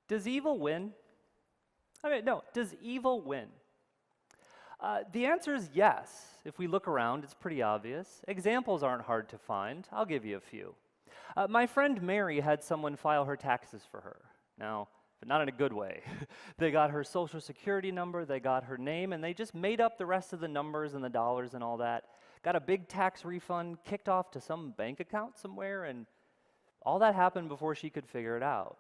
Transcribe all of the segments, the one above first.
Does evil win? No, does evil win? The answer is yes. If we look around, it's pretty obvious. Examples aren't hard to find. I'll give you a few. My friend Mary had someone file her taxes for her. Now, but not in a good way. They got her social security number, they got her name, and they just made up the rest of the numbers and the dollars and all that. Got a big tax refund, kicked off to some bank account somewhere, and all that happened before she could figure it out.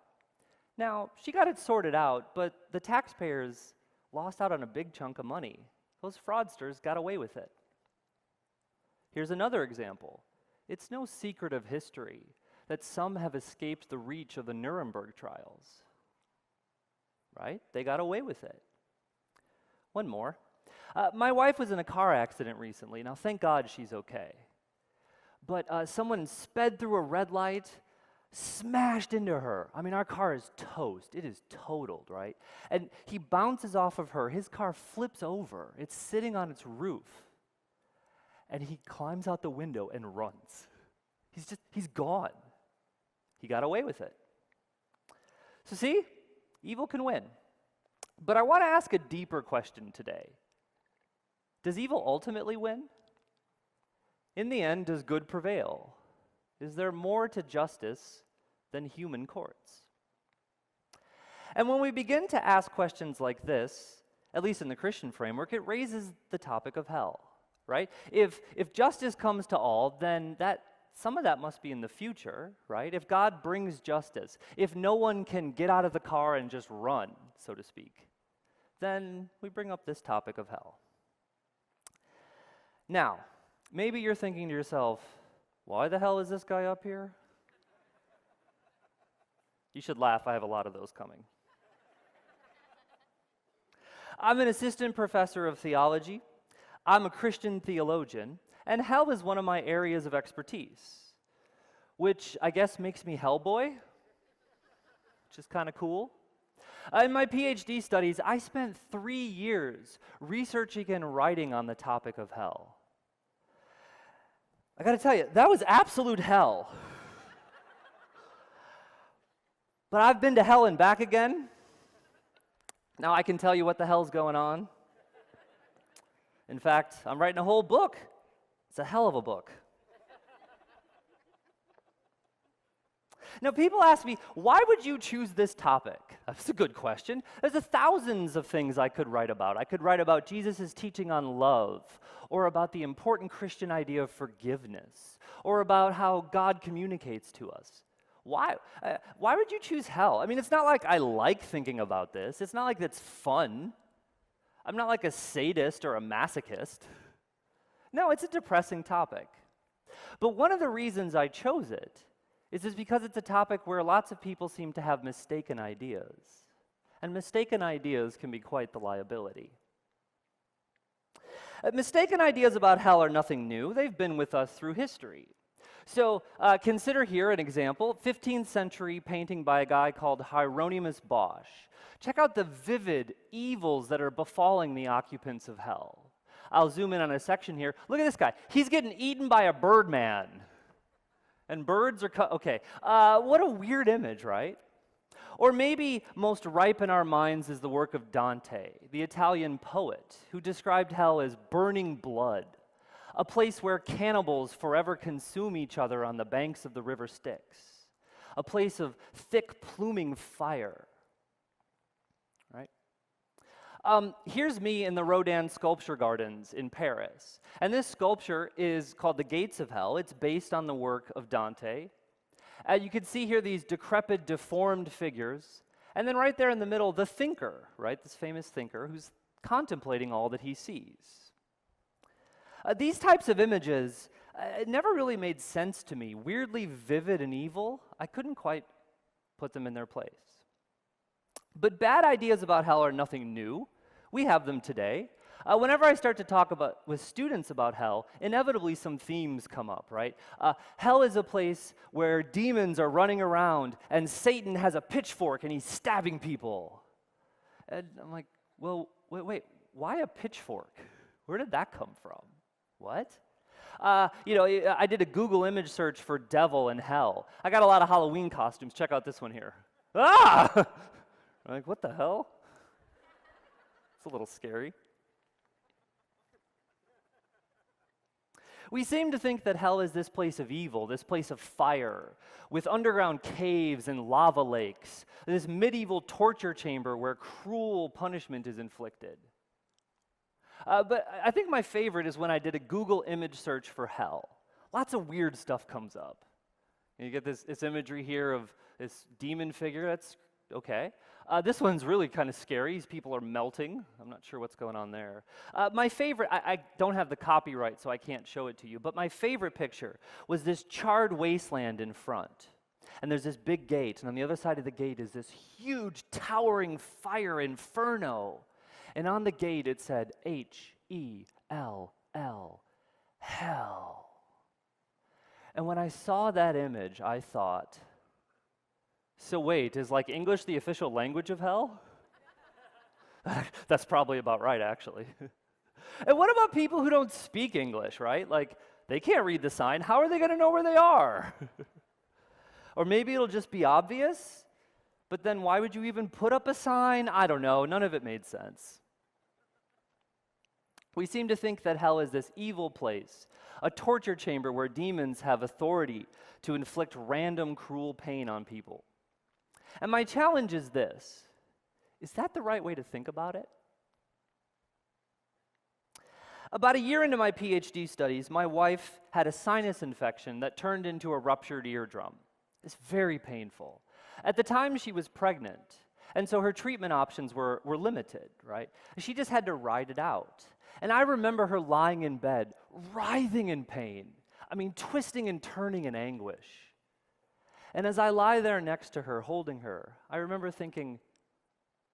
Now, she got it sorted out, but the taxpayers lost out on a big chunk of money. Those fraudsters got away with it. Here's another example. It's no secret of history that some have escaped the reach of the Nuremberg trials. Right? They got away with it. One more. My wife was in a car accident recently. Now, thank God she's okay. But someone sped through a red light, smashed into her. I mean, our car is toast. It is totaled, right? And he bounces off of her. His car flips over. It's sitting on its roof. And he climbs out the window and runs. He's gone. He got away with it. So see, evil can win. But I want to ask a deeper question today. Does evil ultimately win? In the end, does good prevail? Is there more to justice than human courts? And when we begin to ask questions like this, at least in the Christian framework, it raises the topic of hell, right? If justice comes to all, then some of that must be in the future, right? If God brings justice, if no one can get out of the car and just run, so to speak, then we bring up this topic of hell. Now, maybe you're thinking to yourself, why the hell is this guy up here? You should laugh, I have a lot of those coming. I'm an assistant professor of theology. I'm a Christian theologian, and hell is one of my areas of expertise, which I guess makes me Hellboy, which is kind of cool. In my Ph.D. studies, I spent 3 years researching and writing on the topic of hell. I got to tell you, that was absolute hell. But I've been to hell and back again. Now I can tell you what the hell's going on. In fact, I'm writing a whole book. It's a hell of a book. Now, people ask me, why would you choose this topic? That's a good question. There's thousands of things I could write about. I could write about Jesus' teaching on love, or about the important Christian idea of forgiveness, or about how God communicates to us. Why? Why would you choose hell? I mean, it's not like I like thinking about this. It's not like it's fun. I'm not like a sadist or a masochist. No, it's a depressing topic. But one of the reasons I chose it is because it's a topic where lots of people seem to have mistaken ideas. And mistaken ideas can be quite the liability. Mistaken ideas about hell are nothing new. They've been with us through history. So consider here an example, 15th century painting by a guy called Hieronymus Bosch. Check out the vivid evils that are befalling the occupants of hell. I'll zoom in on a section here. Look at this guy. He's getting eaten by a birdman. And birds are okay. What a weird image, right? Or maybe most ripe in our minds is the work of Dante, the Italian poet, who described hell as burning blood, a place where cannibals forever consume each other on the banks of the river Styx, a place of thick pluming fire. Right? Here's me in the Rodin Sculpture Gardens in Paris. And this sculpture is called The Gates of Hell. It's based on the work of Dante. You can see here these decrepit, deformed figures. And then right there in the middle, the thinker, right? This famous thinker who's contemplating all that he sees. These types of images never really made sense to me. Weirdly vivid and evil, I couldn't quite put them in their place. But bad ideas about hell are nothing new. We have them today. Whenever I start to talk with students about hell, inevitably some themes come up, right? Hell is a place where demons are running around and Satan has a pitchfork and he's stabbing people. And I'm like, well, wait, why a pitchfork? Where did that come from? What? I did a Google image search for devil and hell. I got a lot of Halloween costumes. Check out this one here. Ah! I'm like, what the hell? It's a little scary. We seem to think that hell is this place of evil, this place of fire, with underground caves and lava lakes, this medieval torture chamber where cruel punishment is inflicted. But I think my favorite is when I did a Google image search for hell. Lots of weird stuff comes up. You get this imagery here of this demon figure. That's okay. This one's really kind of scary. These people are melting. I'm not sure what's going on there. My favorite, I don't have the copyright, so I can't show it to you, but my favorite picture was this charred wasteland in front. And there's this big gate, and on the other side of the gate is this huge, towering fire inferno. And on the gate it said, H-E-L-L, hell. And when I saw that image, I thought, so wait, is like English the official language of hell? That's probably about right, actually. And what about people who don't speak English, right? Like, they can't read the sign. How are they going to know where they are? Or maybe it'll just be obvious, but then why would you even put up a sign? I don't know. None of it made sense. We seem to think that hell is this evil place, a torture chamber where demons have authority to inflict random cruel pain on people. And my challenge is this: is that the right way to think about it? About a year into my Ph.D. studies, my wife had a sinus infection that turned into a ruptured eardrum. It's very painful. At the time, she was pregnant, and so her treatment options were limited, right? She just had to ride it out. And I remember her lying in bed, writhing in pain. I mean, twisting and turning in anguish. And as I lie there next to her, holding her, I remember thinking,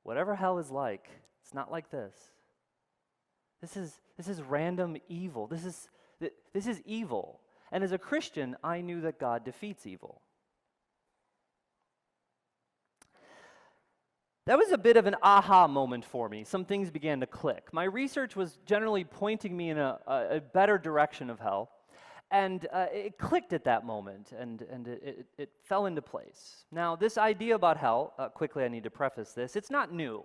whatever hell is like, it's not like this. This is random evil. This is evil. And as a Christian, I knew that God defeats evil. That was a bit of an aha moment for me. Some things began to click. My research was generally pointing me in a better direction of hell, and it clicked at that moment, and it fell into place. Now, this idea about hell, quickly I need to preface this, it's not new.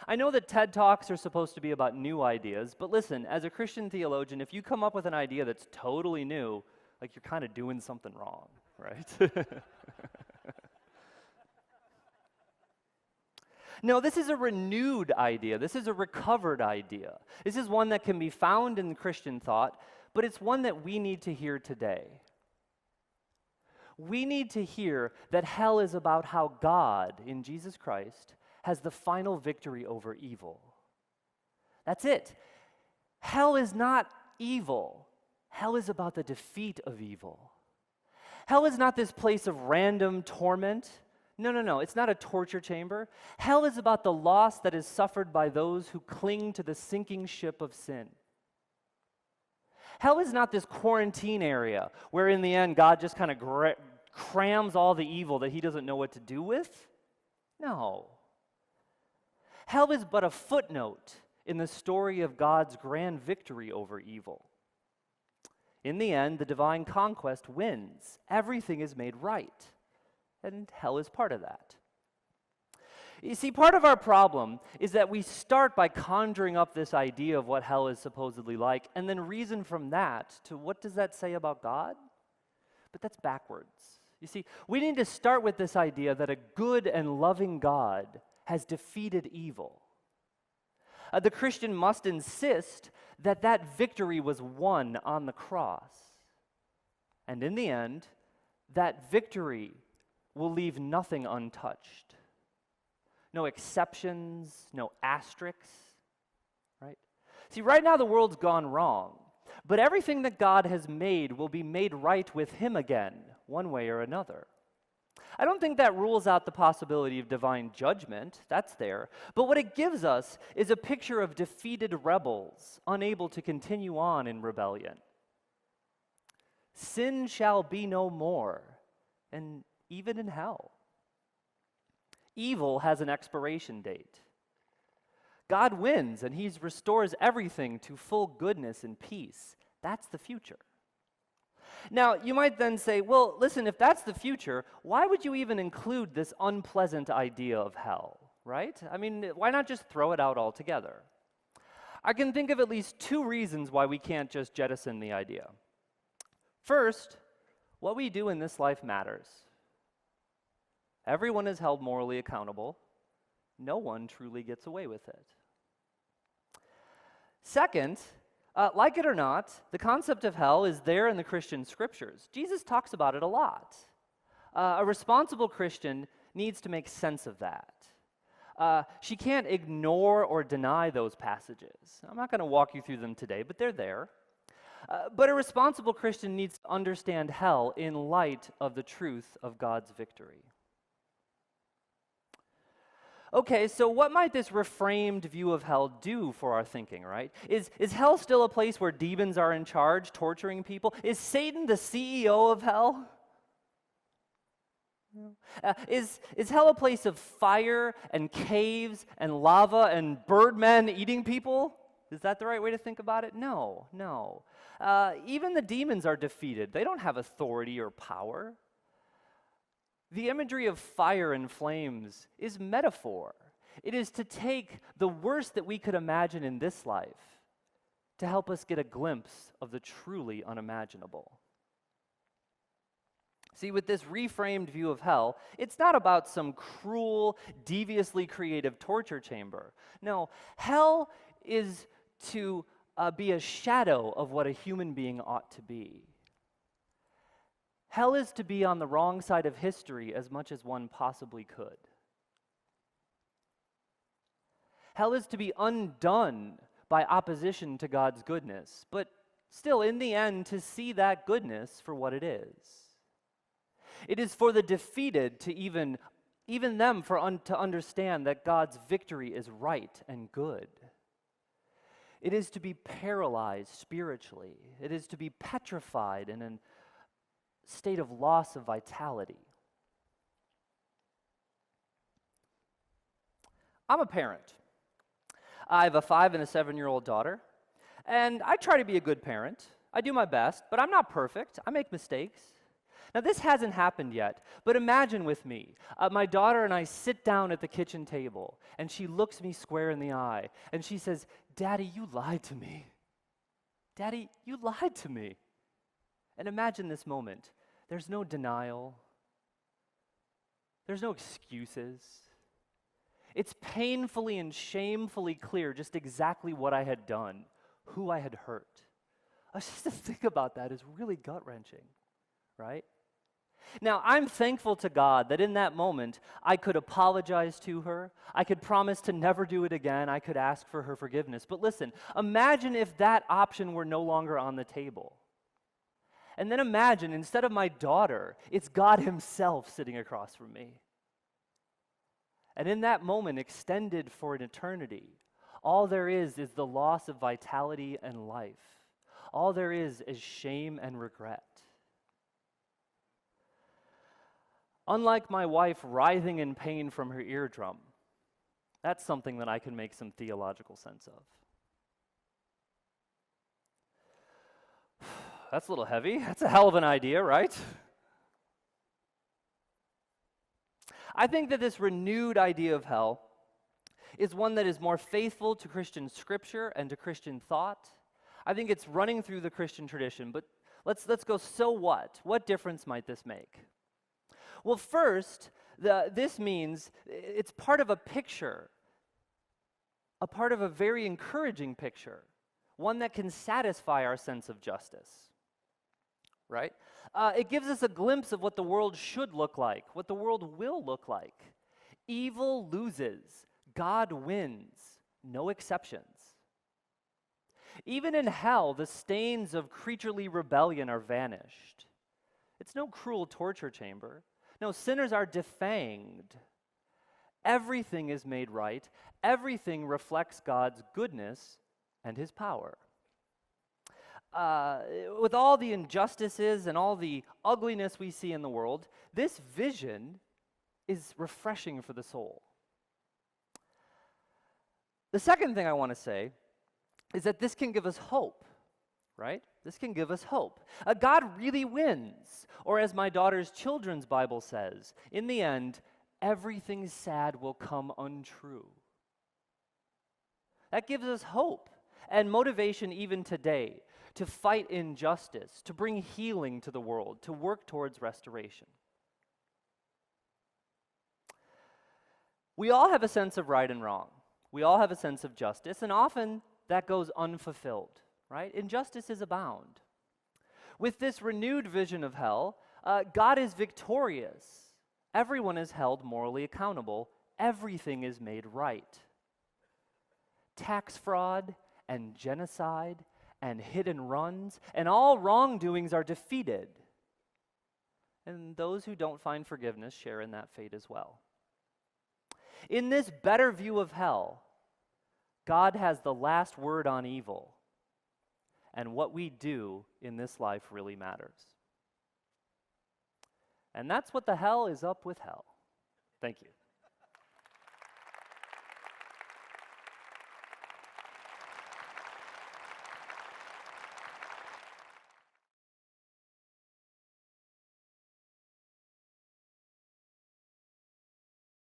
I know that TED Talks are supposed to be about new ideas, but listen, as a Christian theologian, if you come up with an idea that's totally new, like you're kind of doing something wrong, right? No, this is a renewed idea. This is a recovered idea. This is one that can be found in Christian thought, but it's one that we need to hear today. We need to hear that hell is about how God, in Jesus Christ, has the final victory over evil. That's it. Hell is not evil. Hell is about the defeat of evil. Hell is not this place of random torment. No. It's not a torture chamber. Hell is about the loss that is suffered by those who cling to the sinking ship of sin. Hell is not this quarantine area where in the end God just kind of crams all the evil that he doesn't know what to do with. No. Hell is but a footnote in the story of God's grand victory over evil. In the end, the divine conquest wins. Everything is made right. And hell is part of that. You see, part of our problem is that we start by conjuring up this idea of what hell is supposedly like, and then reason from that to what does that say about God? But that's backwards. You see, we need to start with this idea that a good and loving God has defeated evil. The Christian must insist that that victory was won on the cross. And in the end, that victory will leave nothing untouched. No exceptions, no asterisks, right? See, right now the world's gone wrong, but everything that God has made will be made right with him again, one way or another. I don't think that rules out the possibility of divine judgment. That's there. But what it gives us is a picture of defeated rebels, unable to continue on in rebellion. Sin shall be no more, and even in hell. Evil has an expiration date. God wins, and he restores everything to full goodness and peace. That's the future. Now, you might then say, well, listen, if that's the future, why would you even include this unpleasant idea of hell, right? I mean, why not just throw it out altogether? I can think of at least two reasons why we can't just jettison the idea. First, what we do in this life matters. Everyone is held morally accountable. No one truly gets away with it. Second, like it or not, the concept of hell is there in the Christian scriptures. Jesus talks about it a lot. A responsible Christian needs to make sense of that. She can't ignore or deny those passages. I'm not going to walk you through them today, but they're there. But a responsible Christian needs to understand hell in light of the truth of God's victory. Okay, so what might this reframed view of hell do for our thinking, right? Is hell still a place where demons are in charge, torturing people? Is Satan the CEO of hell? Is hell a place of fire and caves and lava and birdmen eating people? Is that the right way to think about it? No. Even the demons are defeated. They don't have authority or power. The imagery of fire and flames is metaphor. It is to take the worst that we could imagine in this life to help us get a glimpse of the truly unimaginable. See, with this reframed view of hell, it's not about some cruel, deviously creative torture chamber. No, hell is to be a shadow of what a human being ought to be. Hell is to be on the wrong side of history as much as one possibly could. Hell is to be undone by opposition to God's goodness, but still, in the end, to see that goodness for what it is. It is for the defeated to even them to understand that God's victory is right and good. It is to be paralyzed spiritually. It is to be petrified in a state of loss of vitality. I'm a parent. I have a 5 and a 7-year-old daughter, and I try to be a good parent. I do my best, but I'm not perfect. I make mistakes. Now, this hasn't happened yet, but imagine with me, my daughter and I sit down at the kitchen table, and she looks me square in the eye, and she says, "Daddy, you lied to me. Daddy, you lied to me." And imagine this moment. There's no denial. There's no excuses. It's painfully and shamefully clear just exactly what I had done, who I had hurt. Just to think about that is really gut-wrenching, right? Now, I'm thankful to God that in that moment, I could apologize to her. I could promise to never do it again. I could ask for her forgiveness. But listen, imagine if that option were no longer on the table. And then imagine, instead of my daughter, it's God himself sitting across from me. And in that moment, extended for an eternity, all there is the loss of vitality and life. All there is shame and regret. Unlike my wife writhing in pain from her eardrum, that's something that I can make some theological sense of. That's a little heavy. That's a hell of an idea, right? I think that this renewed idea of hell is one that is more faithful to Christian scripture and to Christian thought. I think it's running through the Christian tradition, but let's go, so what? What difference might this make? Well, first, this means it's part of a picture, a part of a very encouraging picture, one that can satisfy our sense of justice, right? It gives us a glimpse of what the world should look like, what the world will look like. Evil loses, God wins, no exceptions. Even in hell, the stains of creaturely rebellion are vanished. It's no cruel torture chamber. No, sinners are defanged. Everything is made right. Everything reflects God's goodness and his power. With all the injustices and all the ugliness we see in the world, this vision is refreshing for the soul. The second thing I want to say is that this can give us hope, right? This can give us hope. God really wins, or as my daughter's children's Bible says, in the end, everything sad will come untrue. That gives us hope and motivation even today to fight injustice, to bring healing to the world, to work towards restoration. We all have a sense of right and wrong. We all have a sense of justice, and often that goes unfulfilled, right? Injustices abound. With this renewed vision of hell, God is victorious. Everyone is held morally accountable. Everything is made right. Tax fraud and genocide and hit and runs and all wrongdoings are defeated. And those who don't find forgiveness share in that fate as well. In this better view of hell, God has the last word on evil, and what we do in this life really matters. And that's what the hell is up with hell. Thank you.